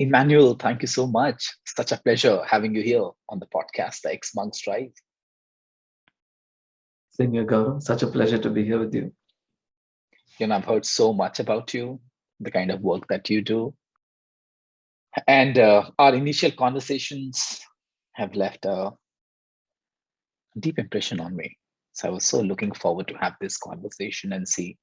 Emmanuel, thank you so much. Such a pleasure having you here on the podcast, The X Monks Drive. Same here, Gaurav. Such a pleasure to be here with you. I've heard so much about you, the kind of work that you do. And our initial conversations have left a deep impression on me. So I was so looking forward to have this conversation and see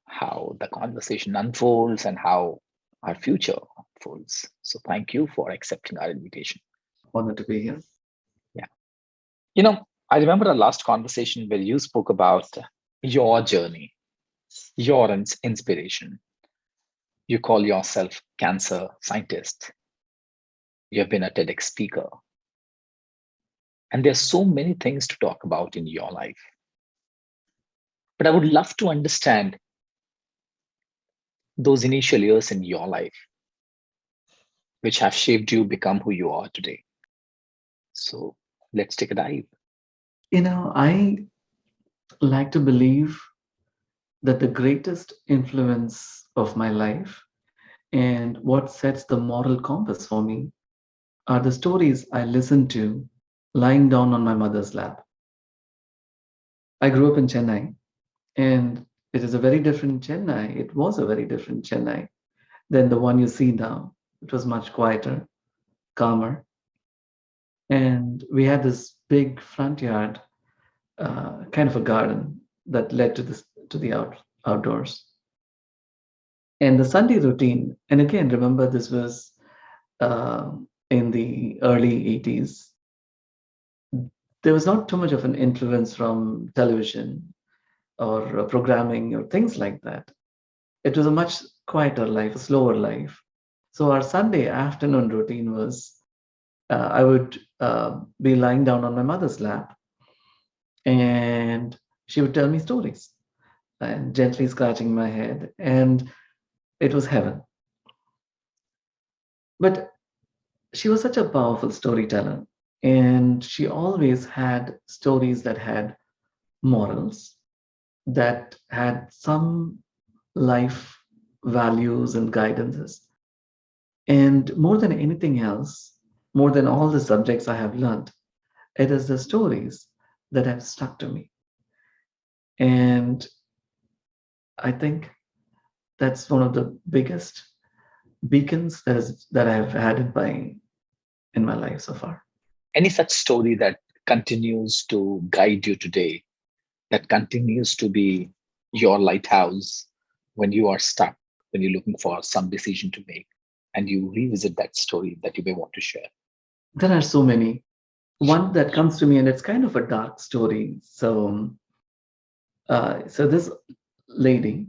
how the conversation unfolds and how our future unfolds. So thank you for accepting our invitation. Honored to be here. Yeah. I remember our last conversation where you spoke about your journey, your inspiration. You call yourself cancer scientist. You have been a TEDx speaker. And there's so many things to talk about in your life. But I would love to understand those initial years in your life, which have shaped you become who you are today. So let's take a dive. I like to believe that the greatest influence of my life and what sets the moral compass for me are the stories I listened to lying down on my mother's lap. I grew up in Chennai, and it is a very different Chennai. It was a very different Chennai than the one you see now. It was much quieter, calmer, and we had this big front yard, kind of a garden that led to the outdoors. And the Sunday routine, and again, remember this was uh, in the early 80s. There was not too much of an influence from television or programming or things like that. It was a much quieter life, a slower life. So our Sunday afternoon routine was I would be lying down on my mother's lap, and she would tell me stories and gently scratching my head, and it was heaven. But she was such a powerful storyteller, and she always had stories that had morals, that had some life values and guidances. And more than anything else, more than all the subjects I have learned, it is the stories that have stuck to me. And I think that's one of the biggest beacons that I've had in my life so far. Any such story that continues to guide you today, that continues to be your lighthouse when you are stuck, when you're looking for some decision to make, and you revisit that story that you may want to share? There are so many. One that comes to me, and it's kind of a dark story. So this lady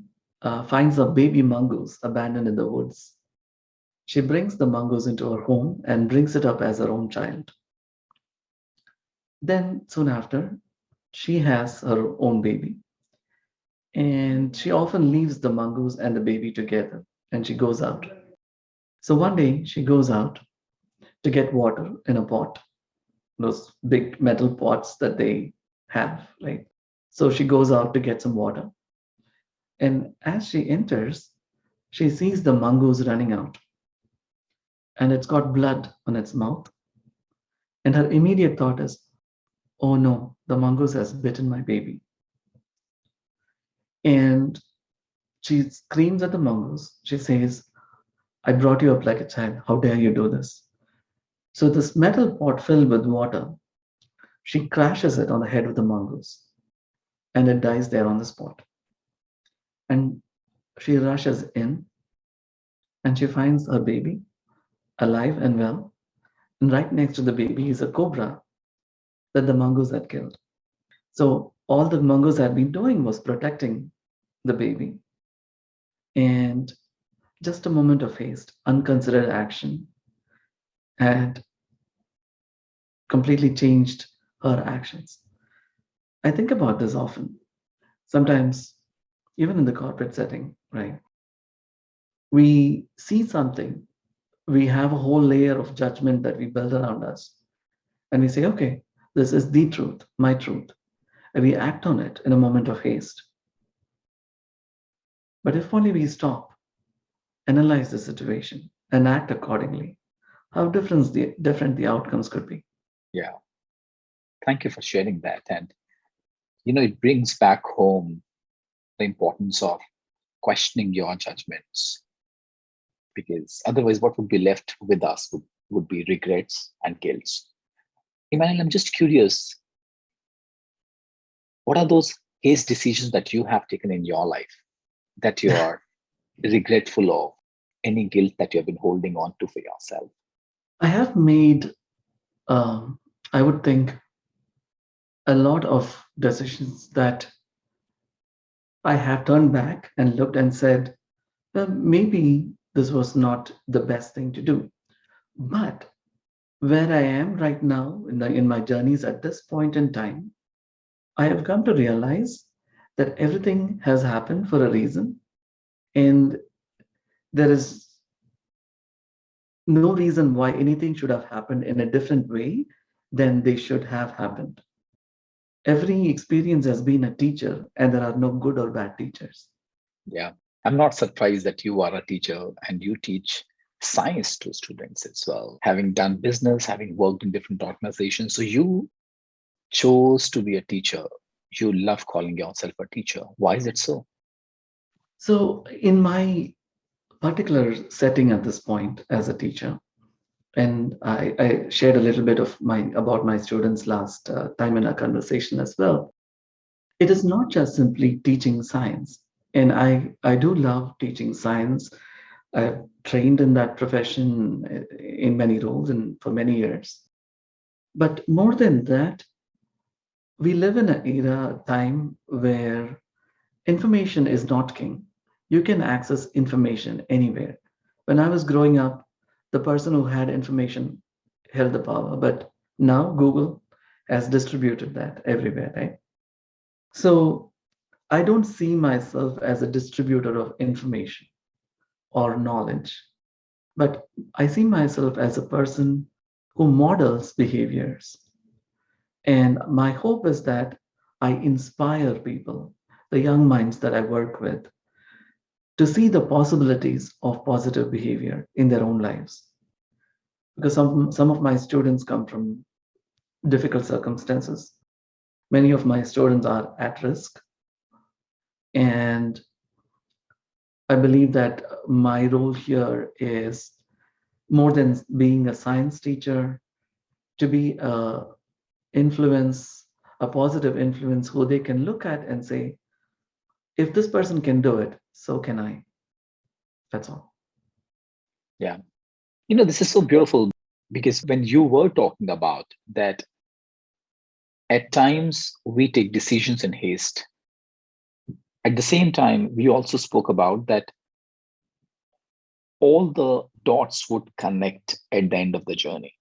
finds a baby mongoose abandoned in the woods. She brings the mongoose into her home and brings it up as her own child. Then, soon after, she has her own baby. And she often leaves the mongoose and the baby together and she goes out. So one day, she goes out to get water in a pot, those big metal pots that they have, right? So she goes out to get some water. And as she enters, she sees the mongoose running out and it's got blood on its mouth. And her immediate thought is, oh no, the mongoose has bitten my baby. And she screams at the mongoose. She says, I brought you up like a child. How dare you do this? So, this metal pot filled with water, she crashes it on the head of the mongoose and it dies there on the spot. And she rushes in and she finds her baby alive and well. And right next to the baby is a cobra that the mongoose had killed. So, all the mongoose had been doing was protecting the baby. And just a moment of haste, unconsidered action had completely changed her actions. I think about this often. Sometimes, even in the corporate setting, right? We see something, we have a whole layer of judgment that we build around us, and we say, okay, this is the truth, my truth. And we act on it in a moment of haste. But if only we stop, analyze the situation, and act accordingly, how different the outcomes could be. Yeah, thank you for sharing that. And it brings back home the importance of questioning your judgments, because otherwise, what would be left with us would be regrets and guilts. Emmanuel, I'm just curious, what are those case decisions that you have taken in your life that you are regretful of? Any guilt that you have been holding on to for yourself? I have made, I would think, a lot of decisions that I have turned back and looked and said, well, maybe this was not the best thing to do. But where I am right now in my journeys at this point in time, I have come to realize that everything has happened for a reason, and there is no reason why anything should have happened in a different way than they should have happened. Every experience has been a teacher, and there are no good or bad teachers. Yeah. I'm not surprised that you are a teacher and you teach science to students as well. Having done business, having worked in different organizations, so you chose to be a teacher. You love calling yourself a teacher. Why is it so? So, in my particular setting at this point as a teacher, and I shared a little bit of my about my students last time in our conversation as well. It is not just simply teaching science, and I do love teaching science. I've trained in that profession in many roles and for many years. But more than that, we live in an era, time where information is not king. You can access information anywhere. When I was growing up, the person who had information held the power, but now Google has distributed that everywhere, right? So I don't see myself as a distributor of information or knowledge, but I see myself as a person who models behaviors. And my hope is that I inspire people, the young minds that I work with, to see the possibilities of positive behavior in their own lives. Because some of my students come from difficult circumstances. Many of my students are at risk. And I believe that my role here is more than being a science teacher, to be influence, a positive influence who they can look at and say, if this person can do it, so can I. That's all. Yeah. This is so beautiful because when you were talking about that, at times we take decisions in haste. At the same time, we also spoke about that all the dots would connect at the end of the journey.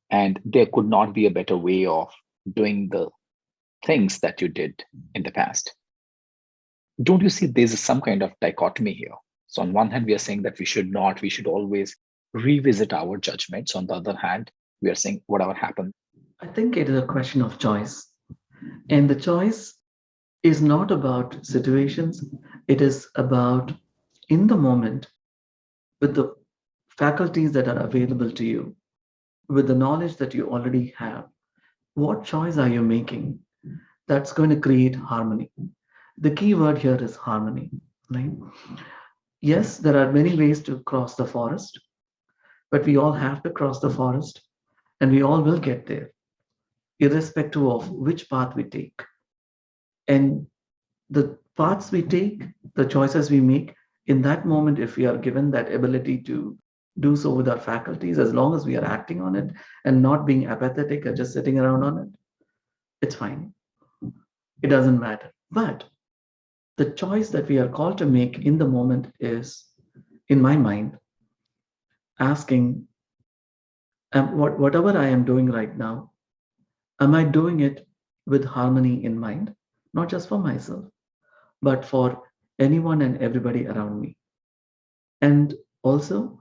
And there could not be a better way of doing the things that you did in the past. Don't you see there's some kind of dichotomy here? So, on one hand, we are saying that we should always revisit our judgments. On the other hand, we are saying whatever happened. I think it is a question of choice. And the choice is not about situations, it is about in the moment with the faculties that are available to you, with the knowledge that you already have. What choice are you making that's going to create harmony? The key word here is harmony, right? Yes, there are many ways to cross the forest, but we all have to cross the forest and we all will get there, irrespective of which path we take. And the paths we take, the choices we make, in that moment, if we are given that ability to do so with our faculties, as long as we are acting on it and not being apathetic or just sitting around on it, it's fine. It doesn't matter. But the choice that we are called to make in the moment is, in my mind, asking, whatever I am doing right now, am I doing it with harmony in mind? Not just for myself, but for anyone and everybody around me. And also,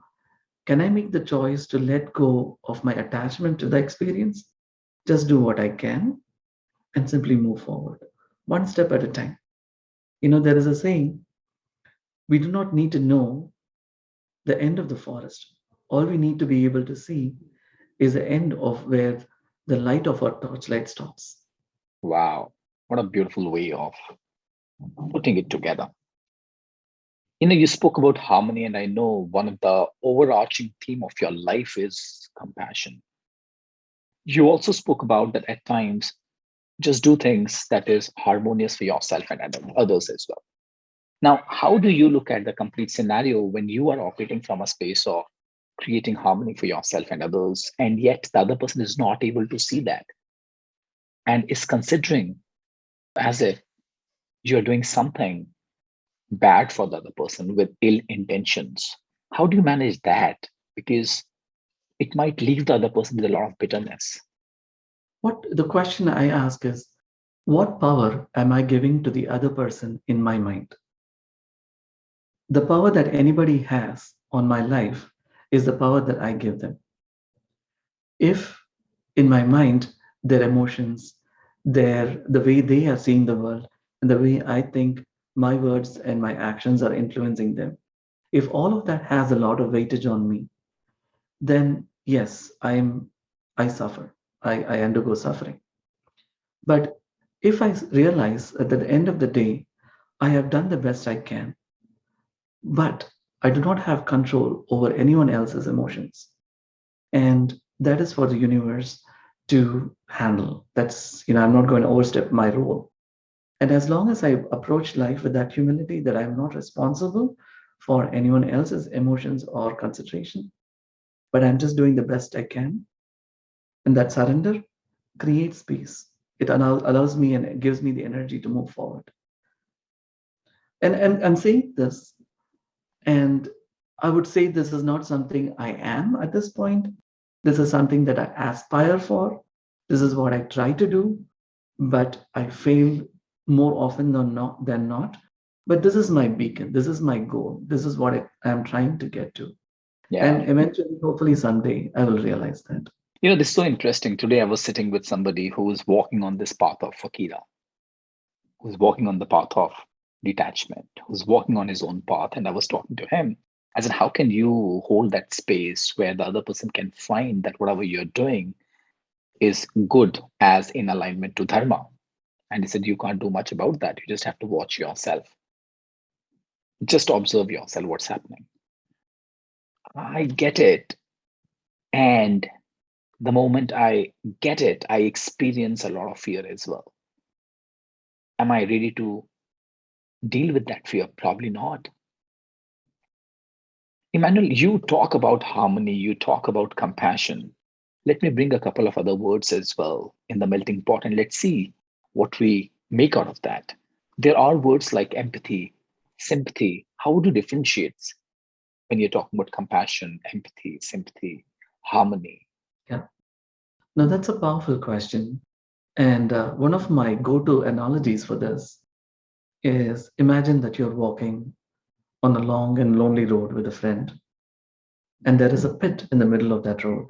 can I make the choice to let go of my attachment to the experience? Just do what I can and simply move forward, one step at a time. There is a saying, we do not need to know the end of the forest. All we need to be able to see is the end of where the light of our torchlight stops. Wow, what a beautiful way of putting it together. You spoke about harmony, and I know one of the overarching theme of your life is compassion. You also spoke about that at times just do things that is harmonious for yourself and others as well. Now, how do you look at the complete scenario when you are operating from a space of creating harmony for yourself and others, and yet the other person is not able to see that and is considering as if you're doing something bad for the other person with ill intentions? How do you manage that? Because it might leave the other person with a lot of bitterness. What the question I ask is, what power am I giving to the other person in my mind? The power that anybody has on my life is the power that I give them. If in my mind, their emotions, the way they are seeing the world, and the way I think my words and my actions are influencing them, if all of that has a lot of weightage on me, then yes, I suffer. I undergo suffering. But if I realize that at the end of the day, I have done the best I can, but I do not have control over anyone else's emotions. And that is for the universe to handle. I'm not going to overstep my role. And as long as I approach life with that humility that I'm not responsible for anyone else's emotions or consideration, but I'm just doing the best I can, and that surrender creates peace. It allows me and it gives me the energy to move forward. And I'm saying this, and I would say this is not something I am at this point. This is something that I aspire for. This is what I try to do, but I fail more often than not. But this is my beacon. This is my goal. This is what I am trying to get to. Yeah. And eventually, hopefully, someday I will realize that. This is so interesting. Today, I was sitting with somebody who is walking on this path of Fakira, who's walking on the path of detachment, who's walking on his own path. And I was talking to him. I said, how can you hold that space where the other person can find that whatever you're doing is good as in alignment to dharma? And he said, you can't do much about that. You just have to watch yourself. Just observe yourself, what's happening. I get it. And the moment I get it, I experience a lot of fear as well. Am I ready to deal with that fear? Probably not. Emmanuel, you talk about harmony, you talk about compassion. Let me bring a couple of other words as well in the melting pot and let's see what we make out of that. There are words like empathy, sympathy. How would you differentiate when you're talking about compassion, empathy, sympathy, harmony? Yeah. Now, that's a powerful question. And one of my go to analogies for this is imagine that you're walking on a long and lonely road with a friend, and there is a pit in the middle of that road,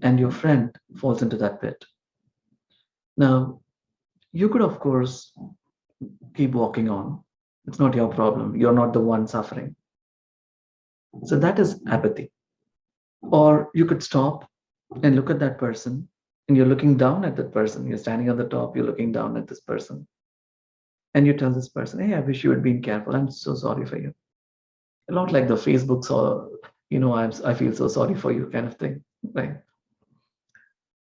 and your friend falls into that pit. Now, you could, of course, keep walking on. It's not your problem. You're not the one suffering. So that is apathy. Or you could stop and look at that person, and you're looking down at that person. You're standing on the top, you're looking down at this person, and you tell this person, hey, I wish you had been careful. I'm so sorry for you. A lot like the Facebooks or, I feel so sorry for you kind of thing. Right.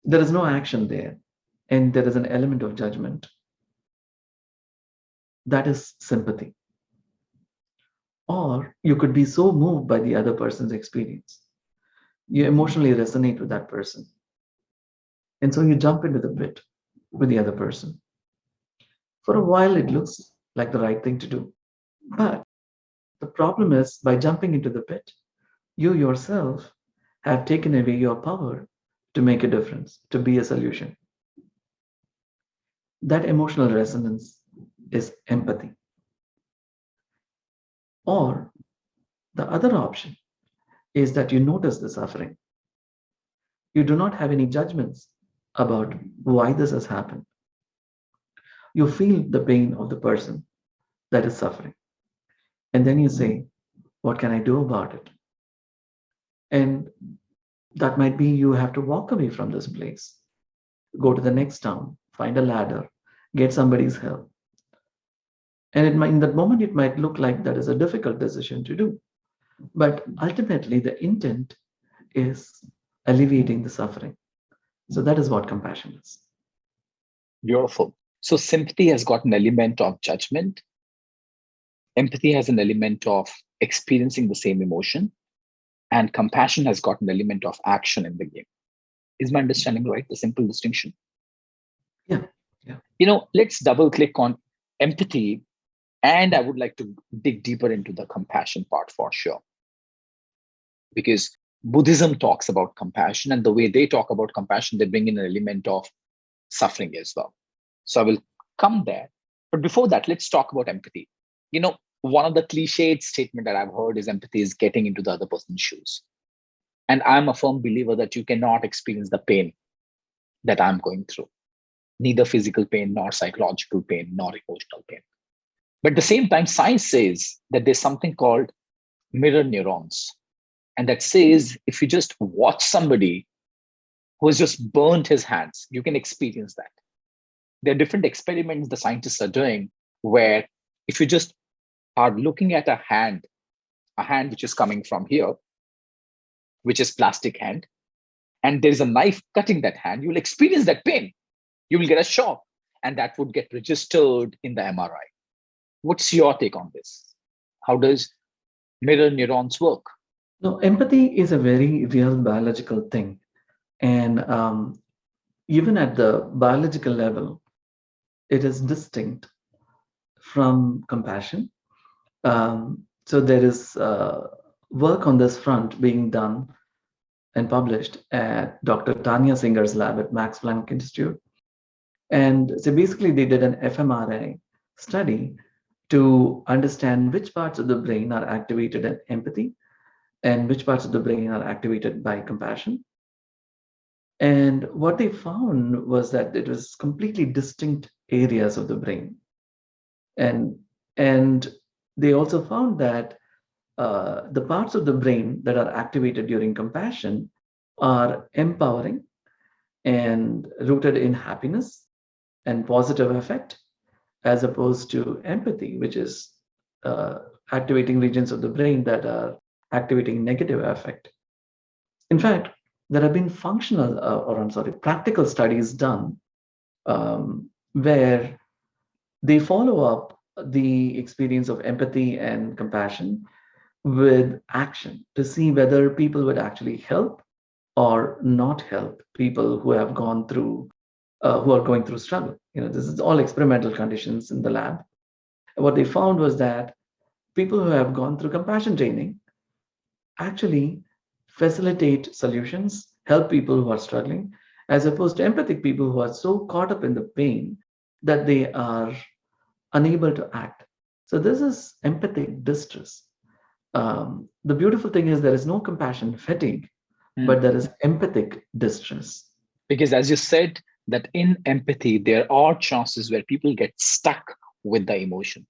There is no action there, and there is an element of judgment. That is sympathy. Or you could be so moved by the other person's experience, you emotionally resonate with that person, and so you jump into the pit with the other person. For a while it looks like the right thing to do, but the problem is, by jumping into the pit, you yourself have taken away your power to make a difference, to be a solution. That emotional resonance is empathy. Or the other option is that you notice the suffering. You do not have any judgments about why this has happened. You feel the pain of the person that is suffering. And then you say, What can I do about it? And that might be you have to walk away from this place, go to the next town, find a ladder, get somebody's help. And in that moment, it might look like that is a difficult decision to do. But ultimately, the intent is alleviating the suffering. So that is what compassion is. Beautiful. So sympathy has got an element of judgment. Empathy has an element of experiencing the same emotion, and compassion has got an element of action in the game. Is my understanding right? The simple distinction. Yeah, yeah. Let's double click on empathy, and I would like to dig deeper into the compassion part for sure, because Buddhism talks about compassion, and the way they talk about compassion, they bring in an element of suffering as well. So I will come there. But before that, let's talk about empathy. One of the cliched statement that I've heard is empathy is getting into the other person's shoes. And I'm a firm believer that you cannot experience the pain that I'm going through, neither physical pain, nor psychological pain, nor emotional pain. But at the same time, science says that there's something called mirror neurons. And that says if you just watch somebody who has just burned his hands, you can experience that. There are different experiments the scientists are doing where if you just are looking at a hand which is coming from here, which is plastic hand, and there is a knife cutting that hand, you will experience that pain. You will get a shock, and that would get registered in the MRI. What's your take on this? How does mirror neurons work? No, empathy is a very real biological thing. And even at the biological level, it is distinct from compassion. So there is work on this front being done and published at Dr. Tanya Singer's lab at Max Planck Institute. And so basically, they did an fMRI study to understand which parts of the brain are activated in empathy and which parts of the brain are activated by compassion. And what they found was that it was completely distinct areas of the brain. And, and they also found that the parts of the brain that are activated during compassion are empowering and rooted in happiness and positive affect, as opposed to empathy, which is uh, activating regions of the brain that are activating negative affect. In fact, there have been practical studies done where they follow up the experience of empathy and compassion with action to see whether people would actually help or not help people who have gone through who are going through struggle. This is all experimental conditions in the lab. What they found was that people who have gone through compassion training actually facilitate solutions, help people who are struggling, as opposed to empathic people who are so caught up in the pain that they are unable to act. So this is empathic distress. The beautiful thing is there is no compassion fatigue, Hmm. but there is empathic distress. Because as you said, that in empathy, there are chances where people get stuck with the emotion.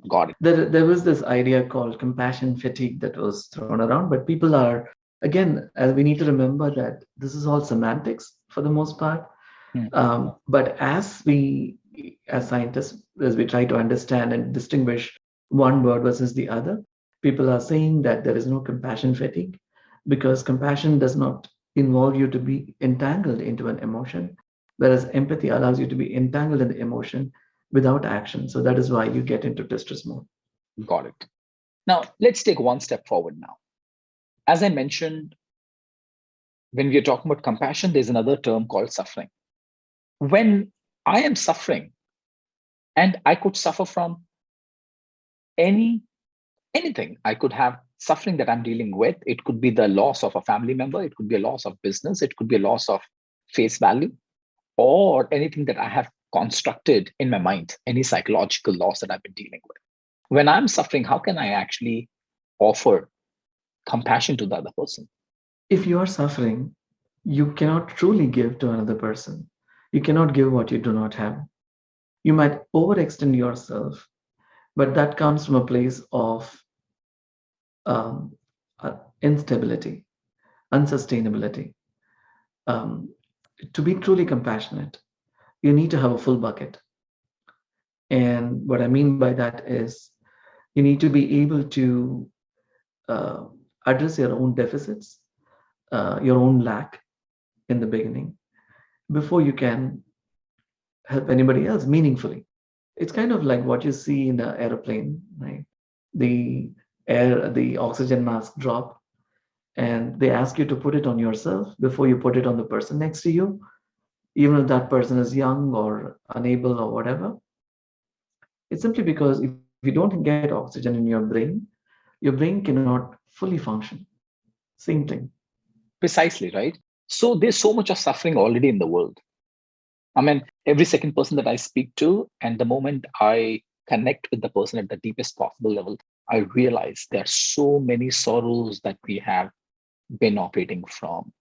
Got it. There was this idea called compassion fatigue that was thrown around, but people are, again, we need to remember that this is all semantics for the most part. Hmm. But as scientists, as we try to understand and distinguish one word versus the other, people are saying that there is no compassion fatigue because compassion does not involve you to be entangled into an emotion, whereas empathy allows you to be entangled in the emotion without action. So that is why you get into distress mode. Got it. Now, let's take one step forward now. As I mentioned, when we are talking about compassion, there's another term called suffering. When I am suffering, and I could suffer from any anything. I could have suffering that I'm dealing with. It could be the loss of a family member, it could be a loss of business, it could be a loss of face value, or anything that I have constructed in my mind, any psychological loss that I've been dealing with. When I'm suffering, how can I actually offer compassion to the other person? If you are suffering, you cannot truly give to another person. You cannot give what you do not have. You might overextend yourself but that comes from a place of um, instability, unsustainability. Um, to be truly compassionate, you need to have a full bucket. And what I mean by that is you need to be able to uh, address your own deficits, your own lack in the beginning before you can help anybody else meaningfully. It's kind of like what you see in an airplane, right? The oxygen mask drop, and they ask you to put it on yourself before you put it on the person next to you, even if that person is young or unable or whatever. It's simply because if you don't get oxygen in your brain cannot fully function. Same thing. Precisely, right? So there's so much of suffering already in the world. I mean, every second person that I speak to, and the moment I connect with the person at the deepest possible level, I realize there are so many sorrows that we have been operating from.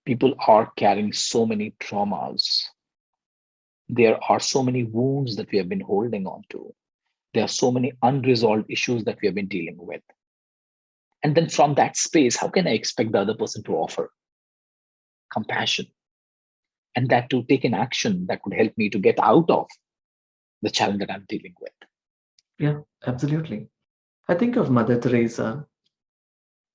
People are carrying so many traumas. There are so many wounds that we have been holding on to. There are so many unresolved issues that we have been dealing with. And then from that space, how can I expect the other person to offer compassion and that to take an action that could help me to get out of the challenge that I'm dealing with? Yeah, absolutely. I think of Mother Teresa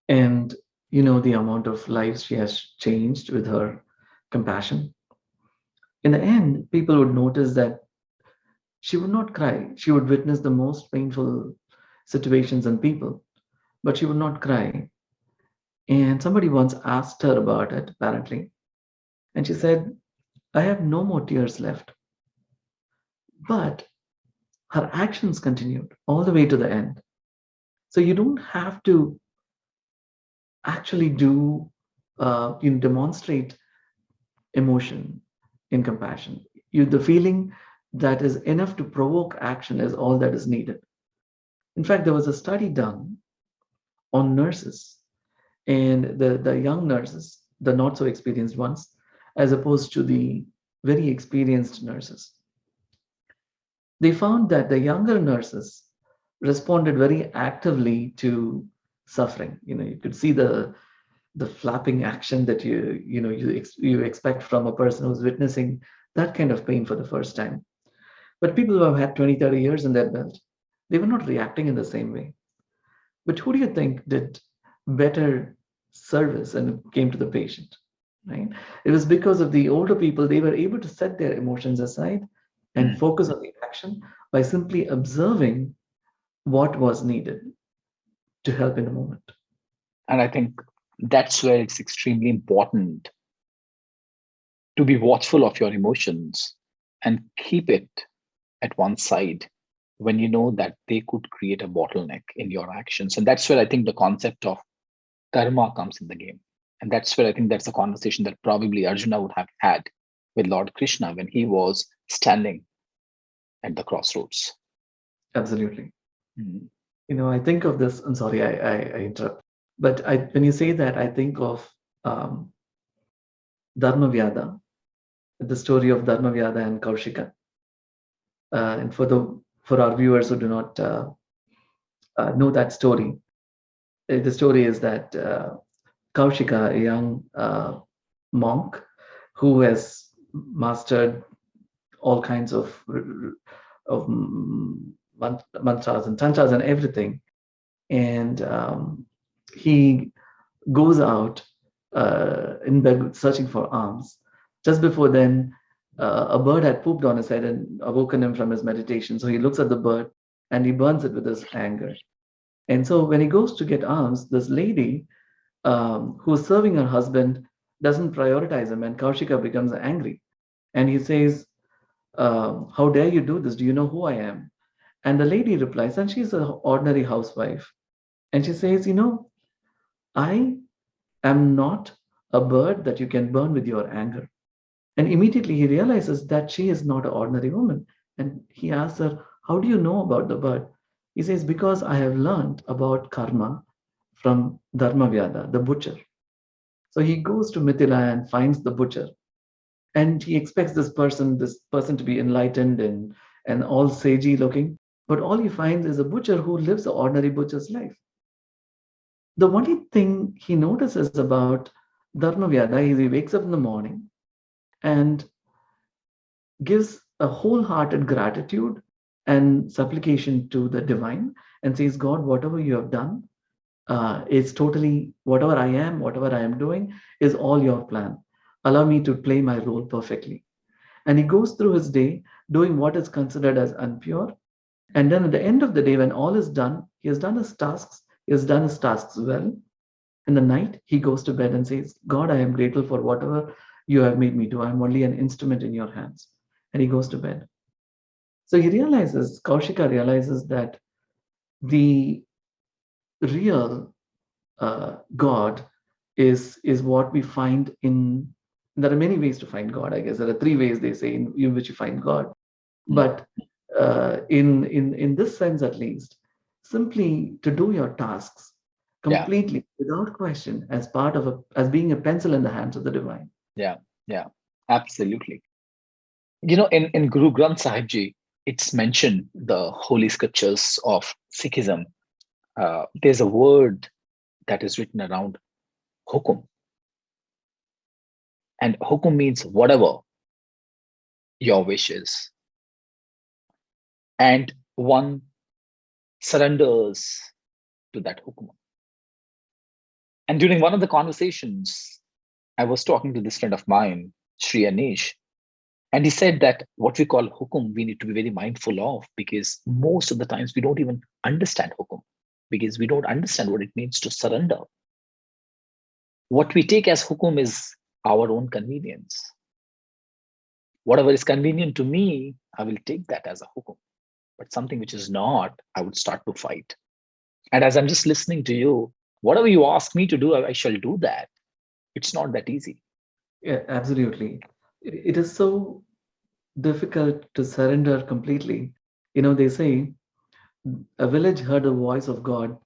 and the amount of lives she has changed with her compassion. In the end, people would notice that she would not cry. She would witness the most painful situations and people, but she would not cry. And somebody once asked her about it, apparently, and she said, I have no more tears left. But her actions continued all the way to the end. So you don't have to actually demonstrate emotion in compassion. The feeling that is enough to provoke action is all that is needed. In fact, there was a study done on nurses and the young nurses, the not so experienced ones, as opposed to the very experienced nurses. They found that the younger nurses responded very actively to suffering. You could see the flapping action that you expect from a person who's witnessing that kind of pain for the first time. But people who have had 20, 30 years in their belt, they were not reacting in the same way. But who do you think did better service and it came to the patient? Right? It was because of the older people, they were able to set their emotions aside and Mm. focus on the action by simply observing what was needed to help in the moment. And I think that's where it's extremely important to be watchful of your emotions and keep it at one side when you know that they could create a bottleneck in your actions. And that's where I think the concept of karma comes in the game. And that's where I think that's a conversation that probably Arjuna would have had with Lord Krishna when he was standing at the crossroads. Absolutely. Mhm. I think of this. I'm sorry, I interrupt. But when you say that, I think of um, Dharma Vyada, the story of Dharma Vyada and Kaushika. And for our viewers who do not know that story, the story is that Kaushika, a young monk who has mastered all kinds of mantras and tantras and everything, and he goes out in bed searching for alms. Just before then, a bird had pooped on his head and awoken him from his meditation. So he looks at the bird and he burns it with his anger. And so when he goes to get alms, this lady who's serving her husband doesn't prioritize him, and Kaushika becomes angry. And he says, how dare you do this? Do you know who I am? And the lady replies, and she's an ordinary housewife. And she says, I am not a bird that you can burn with your anger. And immediately he realizes that she is not an ordinary woman. And he asks her, how do you know about the bird? He says, because I have learned about karma from Dharmavyada, the butcher. So he goes to Mithila and finds the butcher. And he expects this person to be enlightened and all sagey looking. But all he finds is a butcher who lives an ordinary butcher's life. The only thing he notices about Dharmavyada is he wakes up in the morning and gives a wholehearted gratitude and supplication to the divine and says, God, whatever you have done is totally, whatever I am, whatever I am doing is all your plan. Allow me to play my role perfectly. And he goes through his day doing what is considered as unpure. And then at the end of the day, when all is done, he has done his tasks, he has done his tasks well. In the night, he goes to bed and says, God, I am grateful for whatever you have made me do. I'm only an instrument in your hands. And he goes to bed. So he realizes, Kaushika realizes that the real God is what we find in. There are many ways to find God. I guess there are three ways they say in which you find God. mm, But in this sense, at least, simply to do your tasks yeah, completely without question as part of as being a pencil in the hands of the divine. yeah, yeah, absolutely. In Guru Granth Sahib Ji, it's mentioned the holy scriptures of Sikhism. There's a word that is written around hukum, and hukum means whatever your wish is, and one surrenders to that hukum. And during one of the conversations, I was talking to this friend of mine, Sri Anish, and he said that what we call hukum, we need to be very mindful of because most of the times we don't even understand hukum because we don't understand what it means to surrender. What we take as hukum is our own convenience. Whatever is convenient to me, I will take that as a hukum. But something which is not, I would start to fight. And as I'm just listening to you, whatever you ask me to do, I shall do that. It's not that easy. Yeah, absolutely. It is so difficult to surrender completely. They say a village heard a voice of God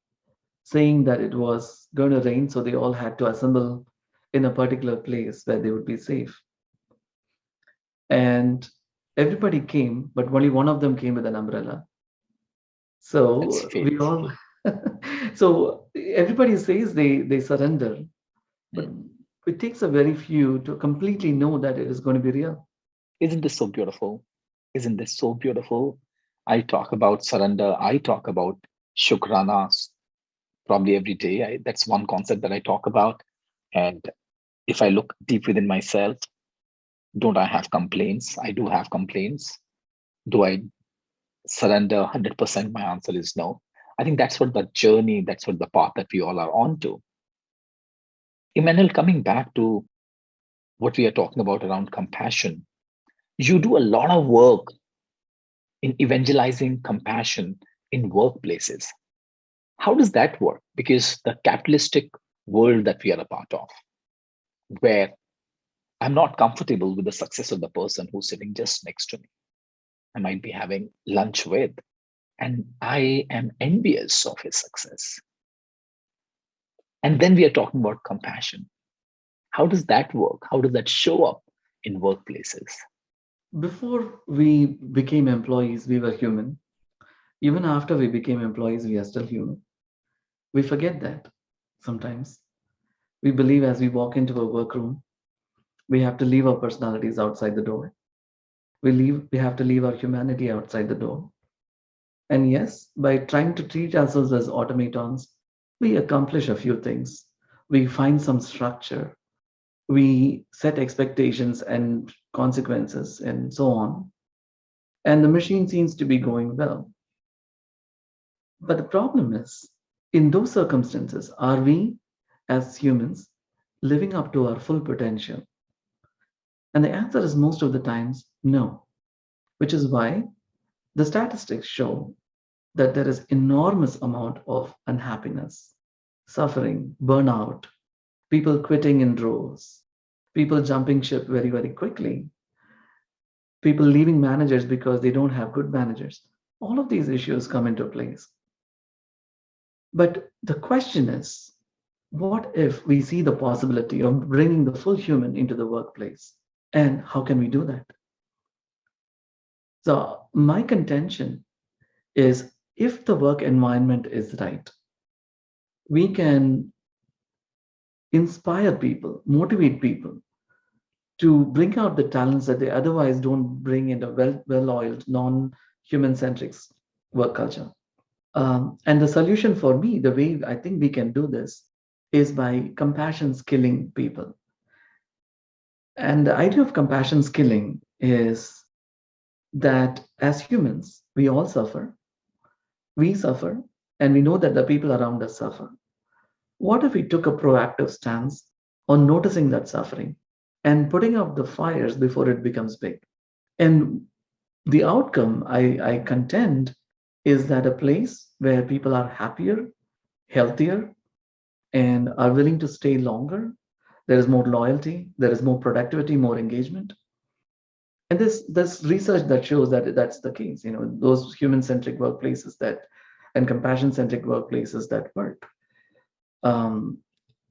saying that it was going to rain, so they all had to assemble in a particular place where they would be safe. And everybody came, but only one of them came with an umbrella. That's So we faith. all, so everybody says they surrender, but Mm. it takes a very few to completely know that it is going to be real. Isn't this so beautiful? Isn't this so beautiful? I talk about surrender. I talk about shukranas probably every day. That's one concept that I talk about. And if I look deep within myself, don't I have complaints? I do have complaints. Do I surrender 100%? My answer is no. I think that's what the journey, that's what the path that we all are on to. Emmanuel, coming back to what we are talking about around compassion, you do a lot of work in evangelizing compassion in workplaces. How does that work? Because the capitalistic world that we are a part of, where I'm not comfortable with the success of the person who's sitting just next to me, I might be having lunch with, and I am envious of his success. And then we are talking about compassion. How does that work? How does that show up in workplaces? Before we became employees, we were human. Even after we became employees, we are still human. We forget that sometimes. We believe as we walk into a workroom, we have to leave our personalities outside the door. We have to leave our humanity outside the door. And yes, by trying to treat ourselves as automatons, we accomplish a few things. We find some structure, we set expectations and consequences, and so on. And the machine seems to be going well. But the problem is, in those circumstances, are we as humans living up to our full potential? And the answer is most of the times no, which is why the statistics show that there is enormous amount of unhappiness, suffering, burnout, people quitting in droves, people jumping ship very, very quickly, people leaving managers because they don't have good managers. All of these issues come into place. But the question is, what if we see the possibility of bringing the full human into the workplace? And how can we do that? So My contention is if the work environment is right, we can inspire people, motivate people to bring out the talents that they otherwise don't bring in a well-oiled, non-human centric work culture. And the solution for me, the way I think we can do this, is by compassion skilling people. And the idea of compassion skilling is that as humans, we suffer, and we know that the people around us suffer. What if we took a proactive stance on noticing that suffering and putting out the fires before it becomes big? And the outcome, I contend, is that a place where people are happier, healthier, and are willing to stay longer, there is more loyalty, there is more productivity, more engagement. And this research that shows that that's the case. Those human-centric workplaces that and compassion-centric workplaces that work. Um,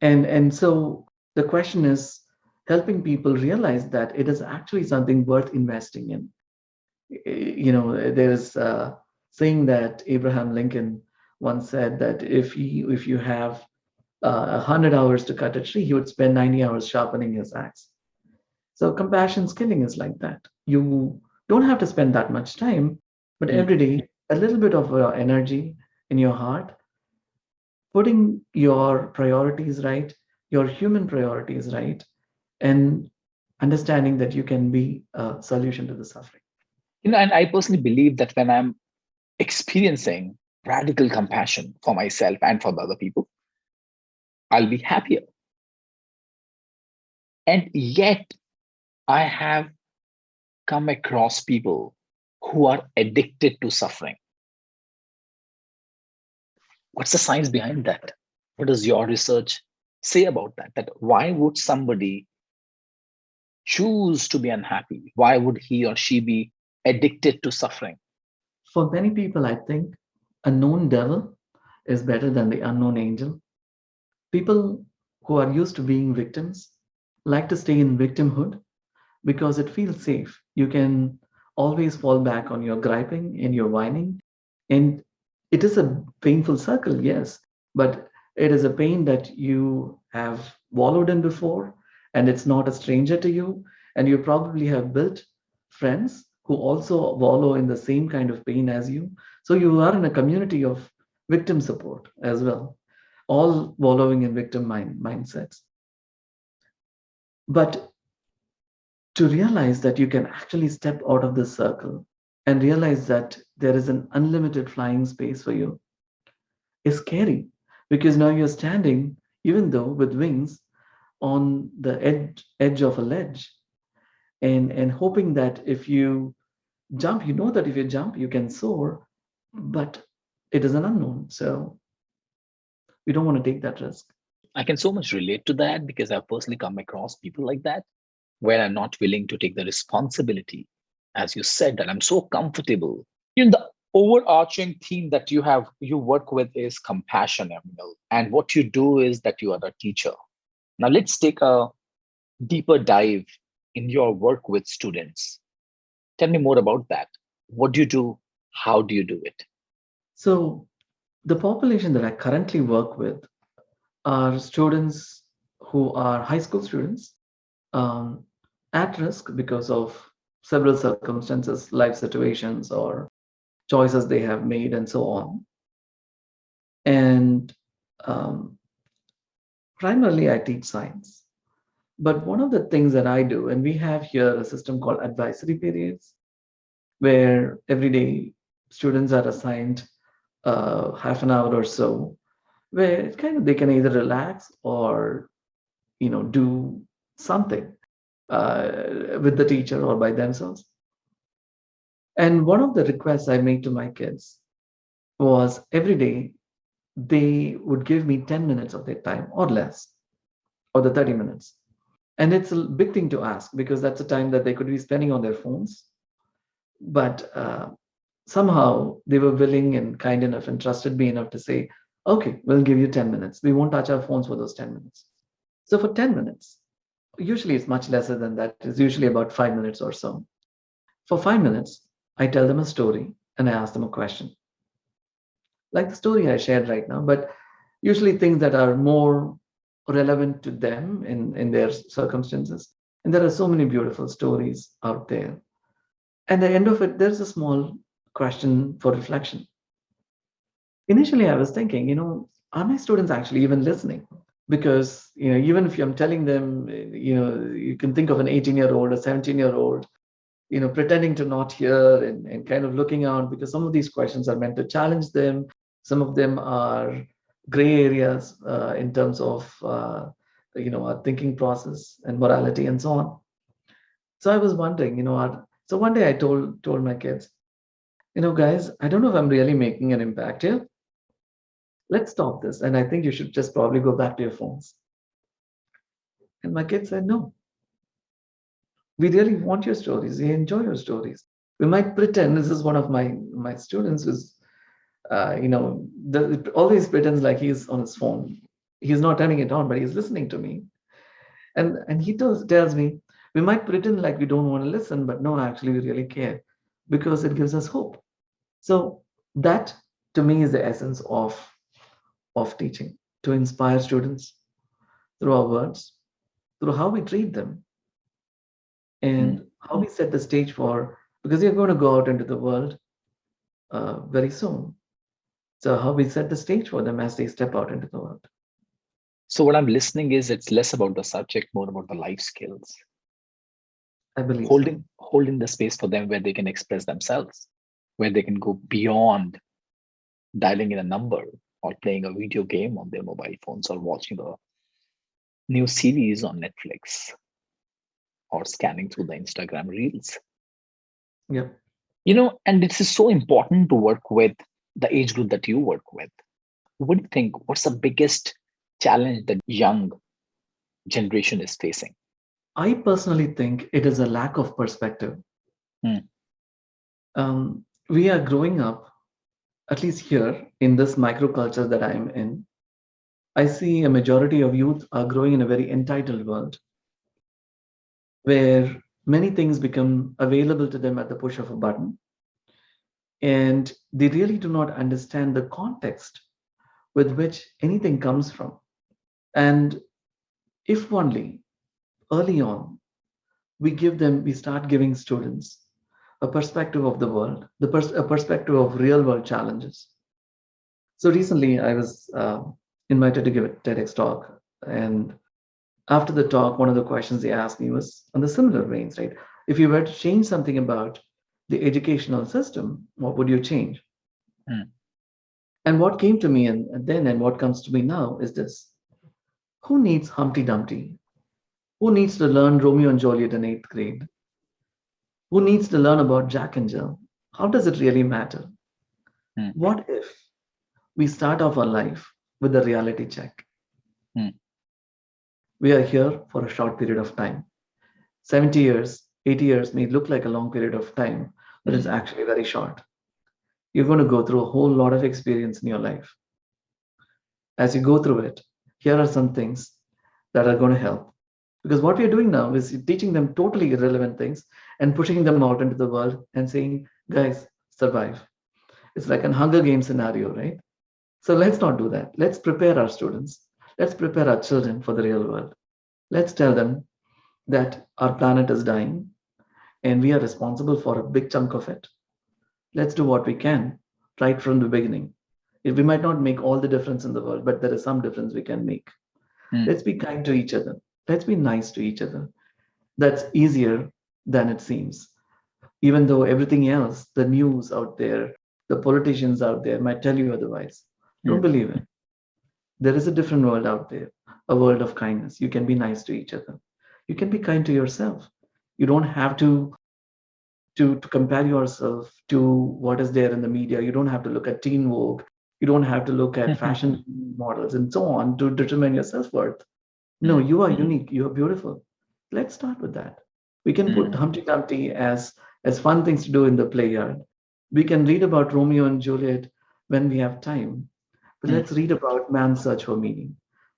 and so the question is helping people realize that it is actually something worth investing in. There's saying that Abraham Lincoln once said that if you have 100 hours to cut a tree, he would spend 90 hours sharpening his axe. So compassion skilling is like that. You don't have to spend that much time, but Mm. every day a little bit of energy in your heart, putting your priorities right, your human priorities right, and understanding that you can be a solution to the suffering. And I personally believe that when I'm experiencing radical compassion for myself and for the other people, I'll be happier. And yet, I have come across people who are addicted to suffering. What's the science behind that? What does your research say about that? That why would somebody choose to be unhappy? Why would he or she be addicted to suffering? For many people, I think a known devil is better than the unknown angel. People who are used to being victims like to stay in victimhood because it feels safe. You can always fall back on your griping and your whining. And it is a painful circle, yes, but it is a pain that you have wallowed in before, and it's not a stranger to you. And you probably have built friends who also wallow in the same kind of pain as you. So you are in a community of victim support as well, all wallowing in victim mindsets. But to realize that you can actually step out of this circle and realize that there is an unlimited flying space for you is scary because now you're standing, even though with wings, on the edge of a ledge and hoping that if you jump, you know that if you jump, you can soar, but it is an unknown. So we don't want to take that risk. I can so much relate to that because I've personally come across people like that where I'm not willing to take the responsibility. As you said, that I'm so comfortable. The overarching theme that you work with is compassion, Emil. And what you do is that you are a teacher. Now let's take a deeper dive in your work with students. Tell me more about that. What do you do? How do you do it? So the population that I currently work with are students who are high school students, um, at risk because of several circumstances, life situations, or choices they have made, and so on. And um, primarily, I teach science. But one of the things that I do, and we have here a system called advisory periods, where every day students are assigned half an hour or so, where it kind of they can either relax or do something with the teacher or by themselves. And one of the requests I made to my kids was every day they would give me 10 minutes of their time or less, or the 30 minutes. And it's a big thing to ask because that's a time that they could be spending on their phones. But somehow they were willing and kind enough and trusted me enough to say, okay, we'll give you 10 minutes. We won't touch our phones for those 10 minutes. So for 10 minutes, usually it's much lesser than that. It's usually about 5 minutes or so. For 5 minutes, I tell them a story and I ask them a question, like the story I shared right now, but usually things that are more relevant to them in their circumstances. And there are so many beautiful stories out there. And at the end of it, there's a small question for reflection. Initially, I was thinking, are my students actually even listening? Because, even if I'm telling them, you can think of an 18-year-old, a 17-year-old, pretending to not hear and kind of looking out because some of these questions are meant to challenge them. Some of them are gray areas in terms of, our thinking process and morality and so on. So I was wondering, so one day I told my kids, guys, I don't know if I'm really making an impact here. Let's stop this. And I think you should just probably go back to your phones. And my kids said, no, we really want your stories. We enjoy your stories. We might pretend this is one of my students who's always pretends like he's on his phone. He's not turning it on, but he's listening to me. And he tells me, we might pretend like we don't want to listen, but no, actually, we really care because it gives us hope. So that to me is the essence of teaching, to inspire students through our words, through how we treat them, Mm. and how we set the stage for, because you're going to go out into the world very soon. So how we set the stage for them as they step out into the world. So what I'm listening is it's less about the subject, more about the life skills, I believe so. holding the space for them where they can express themselves, where they can go beyond dialing in a number or playing a video game on their mobile phones or watching a new series on Netflix or scanning through the Instagram reels. Yep. And this is so important to work with the age group that you work with. What do you think? What's the biggest challenge that young generation is facing? I personally think it is a lack of perspective. Mm, We are growing up, at least here in this microculture that I'm in. I see a majority of youth are growing in a very entitled world where many things become available to them at the push of a button. And they really do not understand the context with which anything comes from. And if only early on we start giving students a perspective of the world, a perspective of real world challenges. So recently, I was invited to give a TEDx talk, and after the talk, one of the questions they asked me was on the similar veins, right? If you were to change something about the educational system, what would you change? mm, And what came to me and then and what comes to me now is this: who needs Humpty Dumpty? Who needs to learn Romeo and Juliet in eighth grade? Who needs to learn about Jack and Jill? How does it really matter? mm, What if we start off our life with a reality check? mm, We are here for a short period of time. 70 years, 80 years may look like a long period of time, but it's mm, actually very short. You're going to go through a whole lot of experience in your life. As you go through it, here are some things that are going to help. Because what we're doing now is teaching them totally irrelevant things and pushing them out into the world and saying, guys, survive. It's like an Hunger Games scenario, right? So let's not do that. Let's prepare our students. Let's prepare our children for the real world. Let's tell them that our planet is dying and we are responsible for a big chunk of it. Let's do what we can right from the beginning. If we might not make all the difference in the world, but there is some difference we can make. mm, Let's be kind to each other. Let's be nice to each other. That's easier than it seems. Even though everything else, the news out there, the politicians out there might tell you otherwise. Don't mm, believe it. There is a different world out there, a world of kindness. You can be nice to each other. You can be kind to yourself. You don't have to compare yourself to what is there in the media. You don't have to look at Teen Vogue. You don't have to look at mm, fashion models and so on to determine your self worth. No, mm, you are unique. You are beautiful. Let's start with that. We can put mm, Humpty Dumpty as fun things to do in the playground. We can read about Romeo and Juliet when we have time. But mm. let's read about man's search for meaning.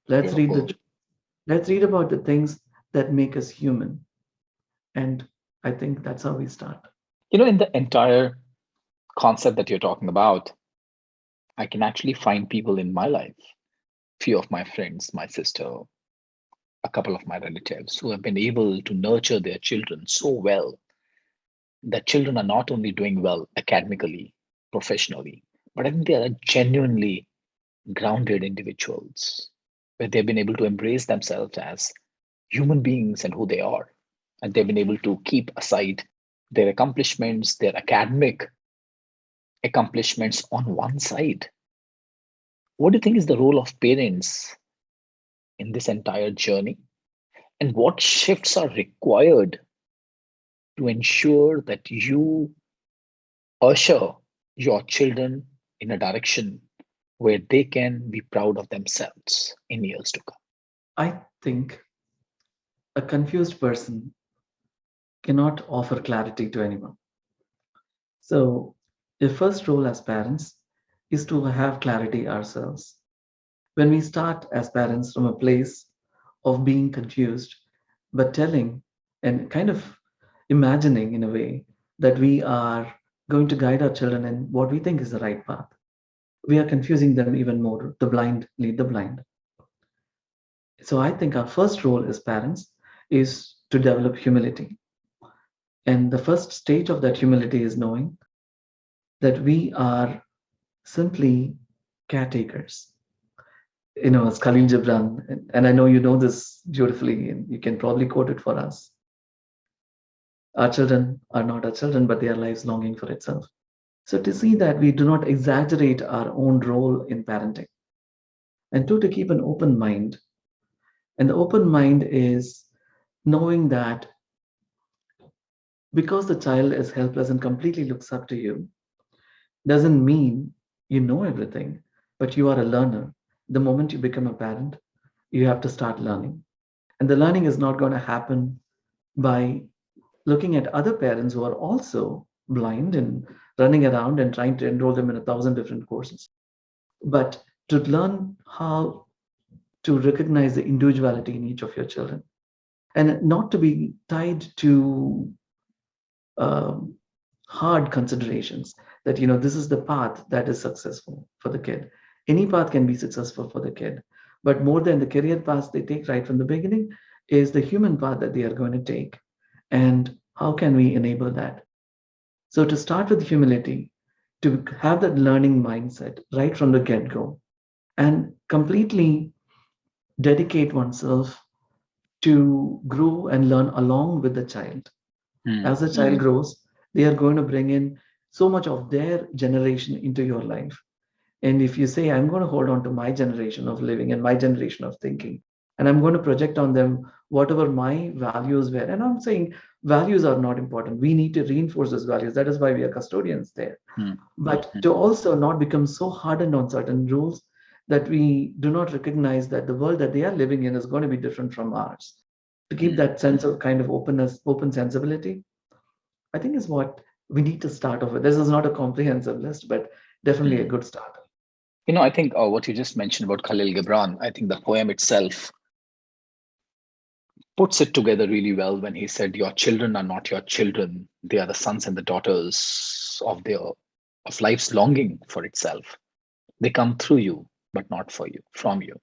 Let's read Beautiful. the let's read about the things that make us human. And I think that's how we start. In the entire concept that you're talking about, I can actually find people in my life, few of my friends, my sister, a couple of my relatives who have been able to nurture their children so well that children are not only doing well academically, professionally, but I think they are genuinely grounded individuals where they've been able to embrace themselves as human beings and who they are. And they've been able to keep aside their accomplishments, their academic accomplishments on one side. What do you think is the role of parents in this entire journey? And what shifts are required to ensure that you usher your children in a direction where they can be proud of themselves in years to come? I think a confused person cannot offer clarity to anyone. So, the first role as parents is to have clarity ourselves. When we start as parents from a place of being confused, but telling and kind of imagining in a way that we are going to guide our children in what we think is the right path, we are confusing them even more. The blind lead the blind. So I think our first role as parents is to develop humility. And the first stage of that humility is knowing that we are simply caretakers. As Khalil Gibran, and I know you know this beautifully, and you can probably quote it for us. Our children are not our children, but their lives longing for itself. So to see that we do not exaggerate our own role in parenting, and two, to keep an open mind. And the open mind is knowing that because the child is helpless and completely looks up to you, doesn't mean you know everything, but you are a learner. The moment you become a parent, you have to start learning. And the learning is not going to happen by looking at other parents who are also blind and running around and trying to enroll them in 1,000 different courses. But to learn how to recognize the individuality in each of your children and not to be tied to um, hard considerations that this is the path that is successful for the kid. Any path can be successful for the kid, but more than the career path they take right from the beginning is the human path that they are going to take, and how can we enable that? So to start with humility, to have that learning mindset right from the get-go, and completely dedicate oneself to grow and learn along with the child. Hmm. As the child grows, they are going to bring in so much of their generation into your life. And if you say, I'm going to hold on to my generation of living and my generation of thinking, and I'm going to project on them whatever my values were, and I'm saying values are not important. We need to reinforce those values. That is why we are custodians there. Hmm. But Hmm. to also not become so hardened on certain rules that we do not recognize that the world that they are living in is going to be different from ours. To keep Hmm. that sense of kind of openness, open sensibility, I think is what we need to start off with. This is not a comprehensive list, but definitely a Hmm. good start. I think what you just mentioned about Khalil Gibran, I think the poem itself puts it together really well when he said, "Your children are not your children; they are the sons and the daughters of life's longing for itself. They come through you, but not for you, from you.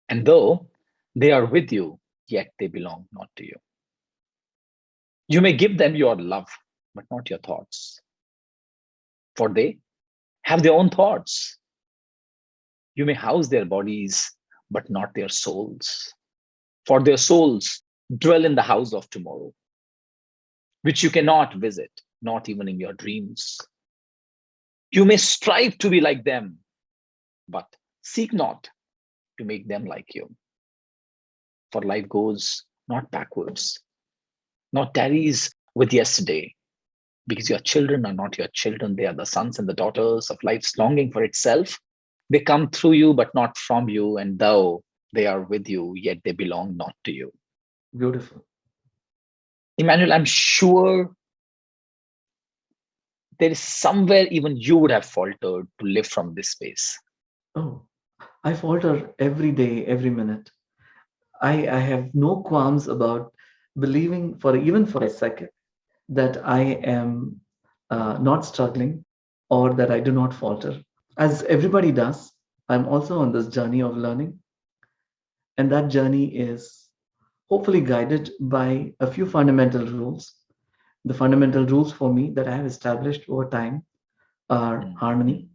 And though they are with you, yet they belong not to you. You may give them your love, but not your thoughts, for they have their own thoughts. You may house their bodies, but not their souls, for their souls dwell in the house of tomorrow, which you cannot visit, not even in your dreams. You may strive to be like them, but seek not to make them like you, for life goes not backwards, not tarries with yesterday, because your children are not your children. They are the sons and the daughters of life's longing for itself. They come through you, but not from you. And though they are with you, yet they belong not to you. Beautiful. Emmanuel, I'm sure there is somewhere even you would have faltered to live from this space. Oh, I falter every day, every minute. I have no qualms about believing for even for a second that I am not struggling or that I do not falter. As everybody does, I'm also on this journey of learning, and that journey is hopefully guided by a few fundamental rules. The fundamental rules for me that I have established over time are mm, harmony,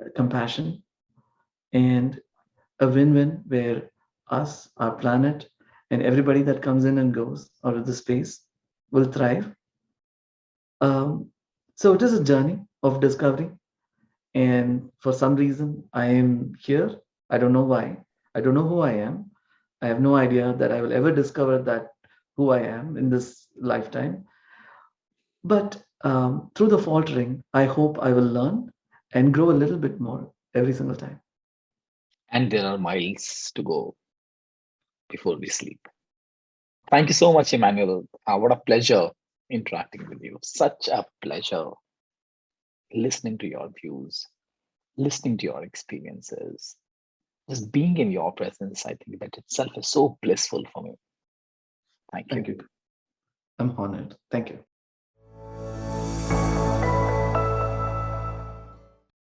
mm. compassion, and a win win where us, our planet, and everybody that comes in and goes out of the space will thrive. So it is a journey of discovery. And for some reason, I am here. I don't know why. I don't know who I am. I have no idea that I will ever discover that who I am in this lifetime. But through the faltering, I hope I will learn and grow a little bit more every single time. And there are miles to go before we sleep. Thank you so much, Emmanuel. What a pleasure interacting with you. Such a pleasure listening to your views, listening to your experiences. Just being in your presence, I think that itself is so blissful for me. Thank Thank you. you. I'm honored. Thank you.